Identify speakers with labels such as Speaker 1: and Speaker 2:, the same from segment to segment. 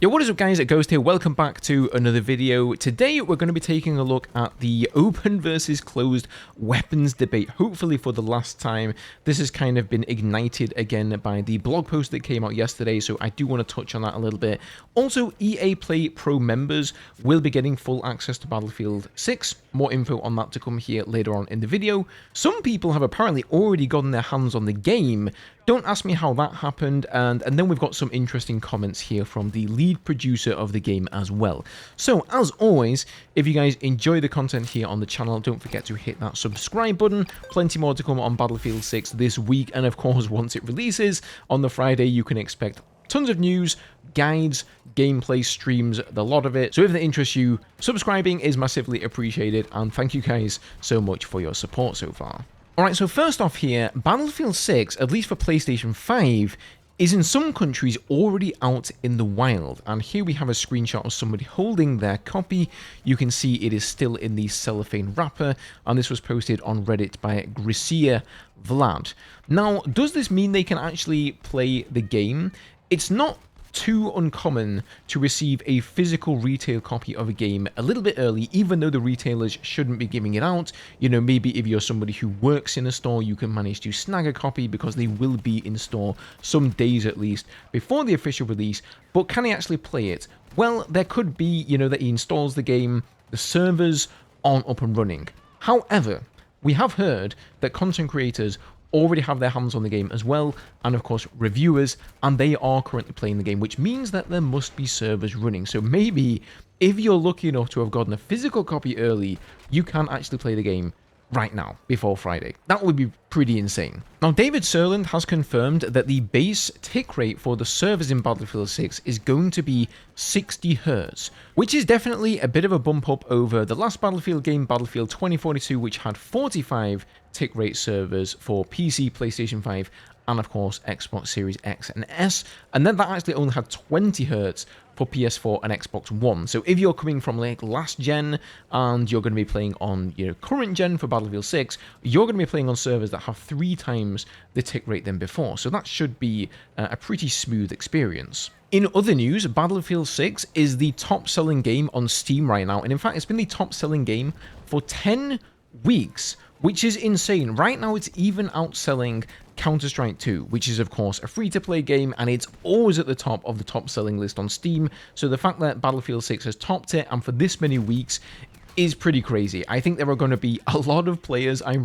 Speaker 1: Yo, what is up guys, Ghost here, welcome back to another video. Today we're going to be taking a look at the open versus closed weapons debate, hopefully for the last time. This has kind of been ignited again by the blog post that came out yesterday, so I do want to touch on that a little bit. Also, EA Play Pro members will be getting full access to Battlefield 6. More info on that to come here later on in the video. Some people have apparently already gotten their hands on the game. Don't ask me how that happened, and then we've got some interesting comments here from the lead producer of the game as well. So, as always, if you guys enjoy the content here on the channel, don't forget to hit that subscribe button. Plenty more to come on Battlefield 6 this week, and of course, once it releases on the Friday, you can expect tons of news, guides, gameplay streams, the lot of it. So if that interests you, subscribing is massively appreciated, and thank you guys so much for your support so far. Alright, so first off here, Battlefield 6, at least for PlayStation 5, is in some countries already out in the wild. And here we have a screenshot of somebody holding their copy. You can see it is still in the cellophane wrapper, and this was posted on Reddit by Gracia Vlad. Now, does this mean they can actually play the game? It's not too uncommon to receive a physical retail copy of a game a little bit early, even though the retailers shouldn't be giving it out. You know, maybe if you're somebody who works in a store, you can manage to snag a copy because they will be in store some days at least before the official release. But can he actually play it? Well, there could be, you know, that he installs the game, the servers aren't up and running. However, we have heard that content creators already have their hands on the game as well, and of course reviewers, and they are currently playing the game, which means that there must be servers running. So maybe if you're lucky enough to have gotten a physical copy early, you can actually play the game right now before Friday. That would be pretty insane. Now, David Serland has confirmed that the base tick rate for the servers in Battlefield 6 is going to be 60 Hz, which is definitely a bit of a bump up over the last Battlefield game, Battlefield 2042, which had 45 tick rate servers for PC, PlayStation 5, and of course Xbox Series X and S, and then that actually only had 20 Hz for PS4 and Xbox One. So if you're coming from like last gen and you're going to be playing on, you know, current gen for Battlefield 6, you're going to be playing on servers that have 3 times the tick rate than before. So that should be a pretty smooth experience. In other news, Battlefield 6 is the top selling game on Steam right now, and in fact it's been the top selling game for 10 weeks, which is insane. Right now it's even outselling Counter-Strike 2, which is of course a free-to-play game, and it's always at the top of the top-selling list on Steam. So the fact that Battlefield 6 has topped it, and for this many weeks, is pretty crazy. I think there are going to be a lot of players. I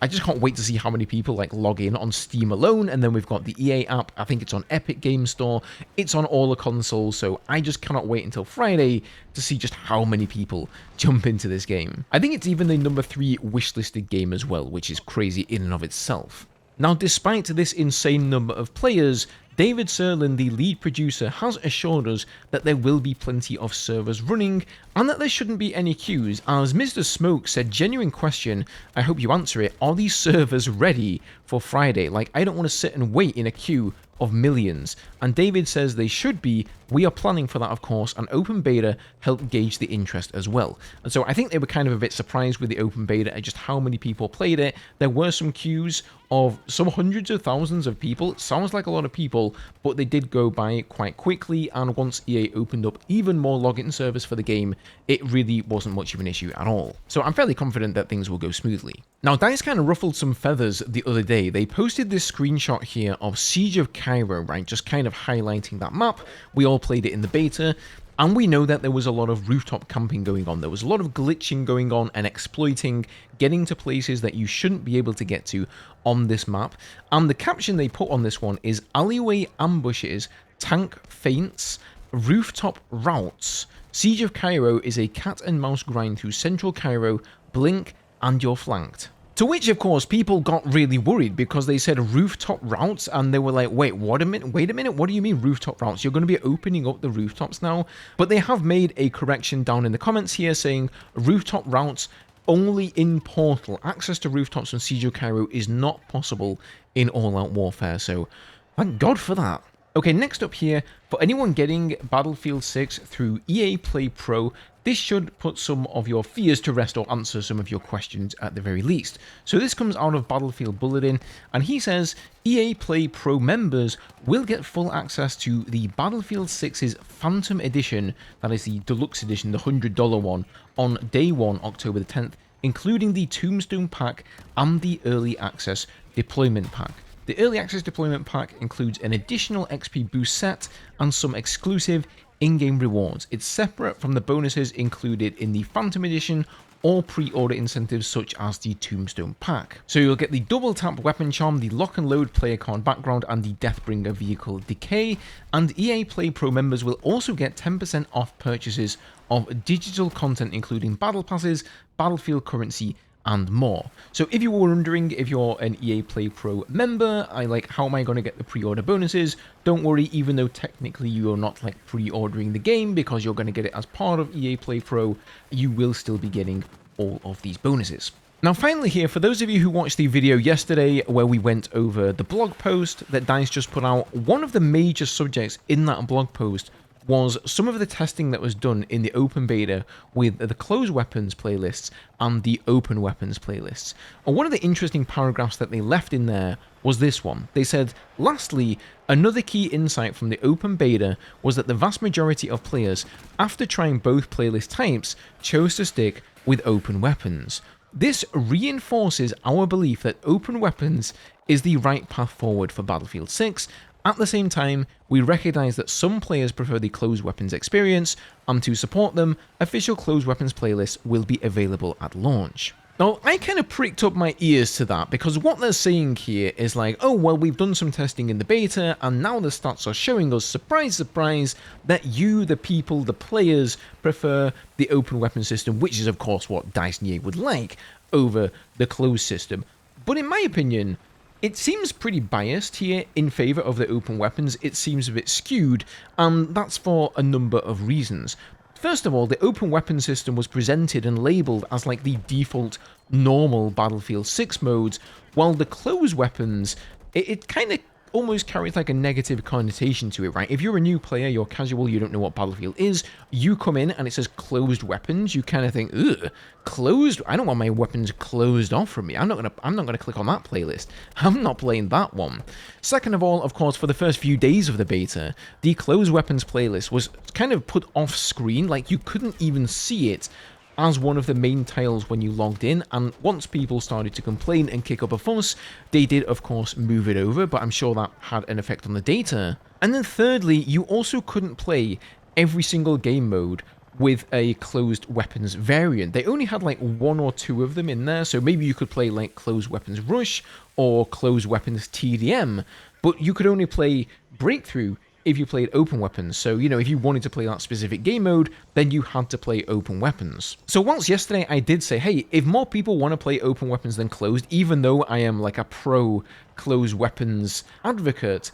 Speaker 1: just can't wait to see how many people like log in on Steam alone. And then we've got the EA app. I think it's on Epic Game Store. It's on all the consoles. So I just cannot wait until Friday to see just how many people jump into this game. I think it's even the number 3 wishlisted game as well, which is crazy in and of itself. Now, despite this insane number of players, David Serland, the lead producer, has assured us that there will be plenty of servers running and that there shouldn't be any queues. As Mr. Smoke said, genuine question, I hope you answer it, are these servers ready for Friday? Like, I don't want to sit and wait in a queue of millions. And David says they should be. We are planning for that, of course, and open beta helped gauge the interest as well. And so I think they were kind of a bit surprised with the open beta at just how many people played it. There were some queues of some hundreds of thousands of people. It sounds like a lot of people, but they did go by quite quickly, and once EA opened up even more login servers for the game, it really wasn't much of an issue at all. So I'm fairly confident that things will go smoothly. Now, DICE kind of ruffled some feathers the other day. They posted this screenshot here of Siege of Cairo, right? Just kind of highlighting that map. We all played it in the beta, and we know that there was a lot of rooftop camping going on. There was a lot of glitching going on and exploiting, getting to places that you shouldn't be able to get to on this map. And the caption they put on this one is alleyway ambushes, tank feints, rooftop routes. Siege of Cairo is a cat and mouse grind through central Cairo, blink and you're flanked. To which, of course, people got really worried because they said rooftop routes, and they were like, wait a minute, what do you mean rooftop routes? You're going to be opening up the rooftops now? But they have made a correction down in the comments here saying rooftop routes only in Portal. Access to rooftops on Siege of Cairo is not possible in all-out warfare, so thank God for that. Okay, next up here, for anyone getting Battlefield 6 through EA Play Pro, This should put some of your fears to rest or answer some of your questions at the very least. So this comes out of Battlefield Bulletin, and he says EA Play Pro members will get full access to the Battlefield 6's Phantom Edition, that is the deluxe edition, the $100 one, on day 1, October the 10th, including the Tombstone pack and the Early Access Deployment pack. The Early Access Deployment pack includes an additional XP boost set and some exclusive in-game rewards. It's separate from the bonuses included in the Phantom Edition or pre-order incentives such as the Tombstone pack. So you'll get the double tap weapon charm, the lock and load player card background, and the Deathbringer vehicle decay. And EA Play Pro members will also get 10% off purchases of digital content including battle passes, battlefield currency, and more. So if you were wondering if you're an EA Play Pro member, how am I going to get the pre-order bonuses? Don't worry, even though technically you are not pre-ordering the game because you're going to get it as part of EA Play Pro, you will still be getting all of these bonuses. Now finally here, for those of you who watched the video yesterday where we went over the blog post that DICE just put out, one of the major subjects in that blog post was some of the testing that was done in the open beta with the closed weapons playlists and the open weapons playlists. And one of the interesting paragraphs that they left in there was this one. They said, lastly, another key insight from the open beta was that the vast majority of players, after trying both playlist types, chose to stick with open weapons. This reinforces our belief that open weapons is the right path forward for Battlefield 6. At the same time, we recognise that some players prefer the closed weapons experience, and to support them, official closed weapons playlists will be available at launch. Now, I kind of pricked up my ears to that, because what they're saying here is oh well, we've done some testing in the beta, and now the stats are showing us, surprise, surprise, that you, the people, the players, prefer the open weapon system, which is of course what DICE and EA would like, over the closed system. But in my opinion, it seems pretty biased here in favour of the open weapons. It seems a bit skewed, and that's for a number of reasons. First of all, the open weapon system was presented and labelled as the default normal Battlefield 6 modes, while the closed weapons, it kind of almost carries a negative connotation to it, right? If you're a new player, you're casual, you don't know what Battlefield is, you come in and it says closed weapons, you kind of think, ugh, closed? I don't want my weapons closed off from me. I'm not gonna click on that playlist. I'm not playing that one. Second of all, of course, for the first few days of the beta, the closed weapons playlist was kind of put off screen, you couldn't even see it as one of the main tiles when you logged in, and once people started to complain and kick up a fuss, they did of course move it over, but I'm sure that had an effect on the data. And then thirdly, you also couldn't play every single game mode with a closed weapons variant. They only had one or two of them in there, so maybe you could play closed weapons rush or closed weapons TDM, but you could only play breakthrough if you played open weapons. So, if you wanted to play that specific game mode, then you had to play open weapons. So once yesterday I did say, hey, if more people want to play open weapons than closed, even though I am a pro closed weapons advocate,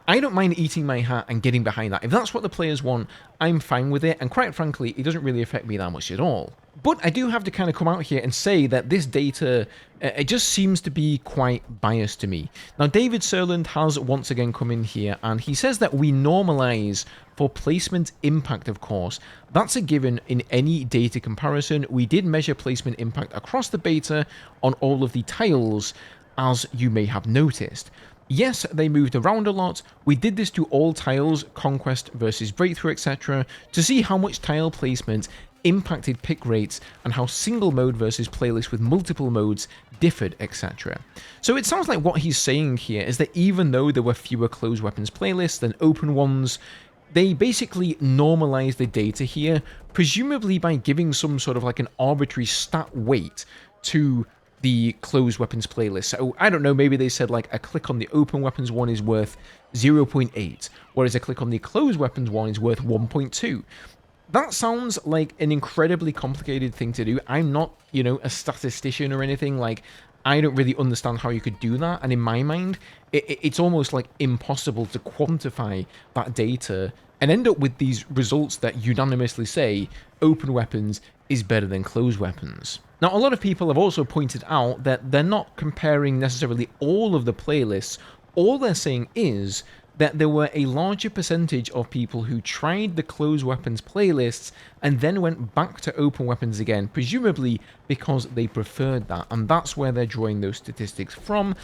Speaker 1: I don't mind eating my hat and getting behind that. If that's what the players want, I'm fine with it, and quite frankly, it doesn't really affect me that much at all. But I do have to kind of come out here and say that this data, it just seems to be quite biased to me. Now, David Serland has once again come in here, and he says that we normalize for placement impact, of course. That's a given in any data comparison. We did measure placement impact across the beta on all of the tiles, as you may have noticed. Yes, they moved around a lot. We did this to all tiles, Conquest versus Breakthrough, etc., to see how much tile placement impacted pick rates and how single mode versus playlist with multiple modes differed, etc. So it sounds like what he's saying here is that even though there were fewer closed weapons playlists than open ones, they basically normalized the data here, presumably by giving some sort of an arbitrary stat weight to the closed weapons playlist. So I don't know, maybe they said a click on the open weapons one is worth 0.8, whereas a click on the closed weapons one is worth 1.2. That sounds like an incredibly complicated thing to do. I'm not, a statistician or anything. I don't really understand how you could do that. And in my mind, it's almost impossible to quantify that data and end up with these results that unanimously say open weapons is better than closed weapons. Now, a lot of people have also pointed out that they're not comparing necessarily all of the playlists. All they're saying is that there were a larger percentage of people who tried the closed weapons playlists and then went back to open weapons again, presumably because they preferred that, and that's where they're drawing those statistics from.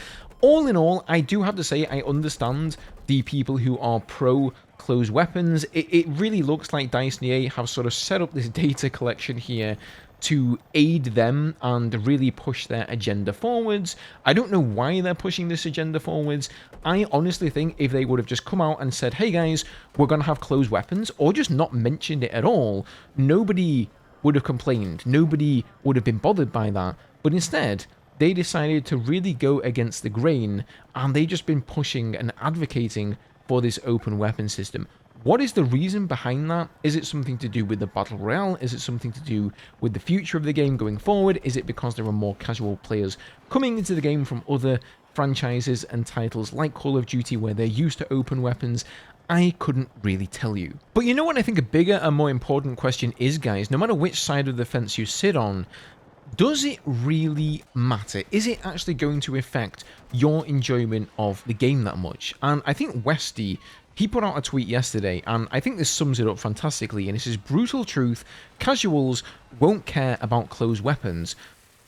Speaker 1: All in all, I do have to say I understand the people who are pro closed weapons. It really looks like DICE and EA have sort of set up this data collection here to aid them and really push their agenda forwards. I don't know why they're pushing this agenda forwards. I honestly think if they would have just come out and said, hey guys, we're going to have closed weapons, or just not mentioned it at all, nobody would have complained. Nobody would have been bothered by that. But instead, they decided to really go against the grain, and they've just been pushing and advocating for this open weapon system. What is the reason behind that? Is it something to do with the Battle Royale? Is it something to do with the future of the game going forward? Is it because there are more casual players coming into the game from other franchises and titles like Call of Duty where they're used to open weapons? I couldn't really tell you. But you know what I think a bigger and more important question is, guys? No matter which side of the fence you sit on, does it really matter? Is it actually going to affect your enjoyment of the game that much? And I think Westy, he put out a tweet yesterday, and I think this sums it up fantastically, and it says, brutal truth, casuals won't care about closed weapons,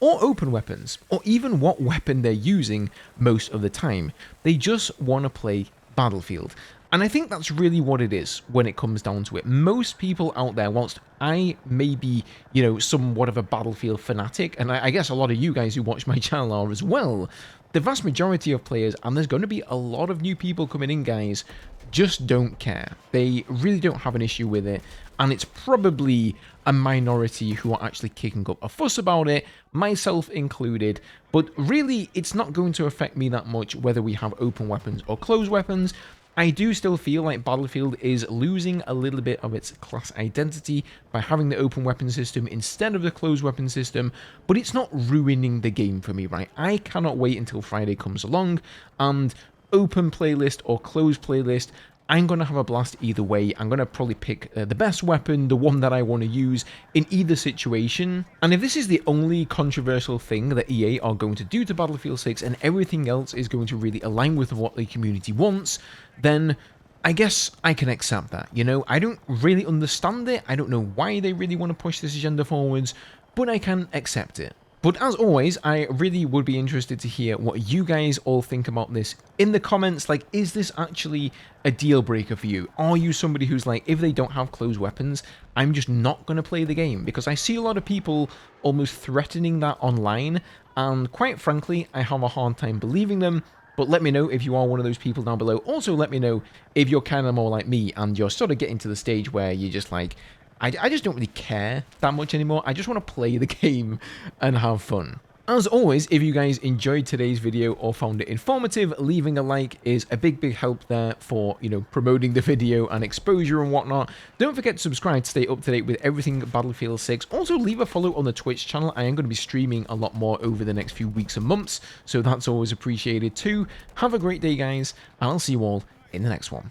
Speaker 1: or open weapons, or even what weapon they're using most of the time. They just want to play Battlefield. And I think that's really what it is when it comes down to it. Most people out there, whilst I may be, you know, somewhat of a Battlefield fanatic, and I guess a lot of you guys who watch my channel are as well, the vast majority of players, and there's going to be a lot of new people coming in, guys, just don't care. They really don't have an issue with it, and it's probably a minority who are actually kicking up a fuss about it, myself included, but really it's not going to affect me that much whether we have open weapons or closed weapons. I do still feel like Battlefield is losing a little bit of its class identity by having the open weapon system instead of the closed weapon system, but it's not ruining the game for me, right? I cannot wait until Friday comes along, and open playlist or closed playlist, I'm going to have a blast either way. I'm going to probably pick the best weapon, the one that I want to use in either situation. And if this is the only controversial thing that EA are going to do to Battlefield 6 and everything else is going to really align with what the community wants, then I guess I can accept that. You know, I don't really understand it. I don't know why they really want to push this agenda forwards, but I can accept it. But as always, I really would be interested to hear what you guys all think about this in the comments. Like, is this actually a deal breaker for you? Are you somebody who's like, if they don't have closed weapons, I'm just not going to play the game? Because I see a lot of people almost threatening that online, and quite frankly, I have a hard time believing them. But let me know if you are one of those people down below. Also, let me know if you're kind of more like me and you're sort of getting to the stage where you're just like, I just don't really care that much anymore. I just want to play the game and have fun. As always, if you guys enjoyed today's video or found it informative, leaving a like is a big help there for, you know, promoting the video and exposure and whatnot. Don't forget to subscribe to stay up to date with everything Battlefield 6. Also, leave a follow on the Twitch channel. I am going to be streaming a lot more over the next few weeks and months, so that's always appreciated too. Have a great day, guys, and I'll see you all in the next one.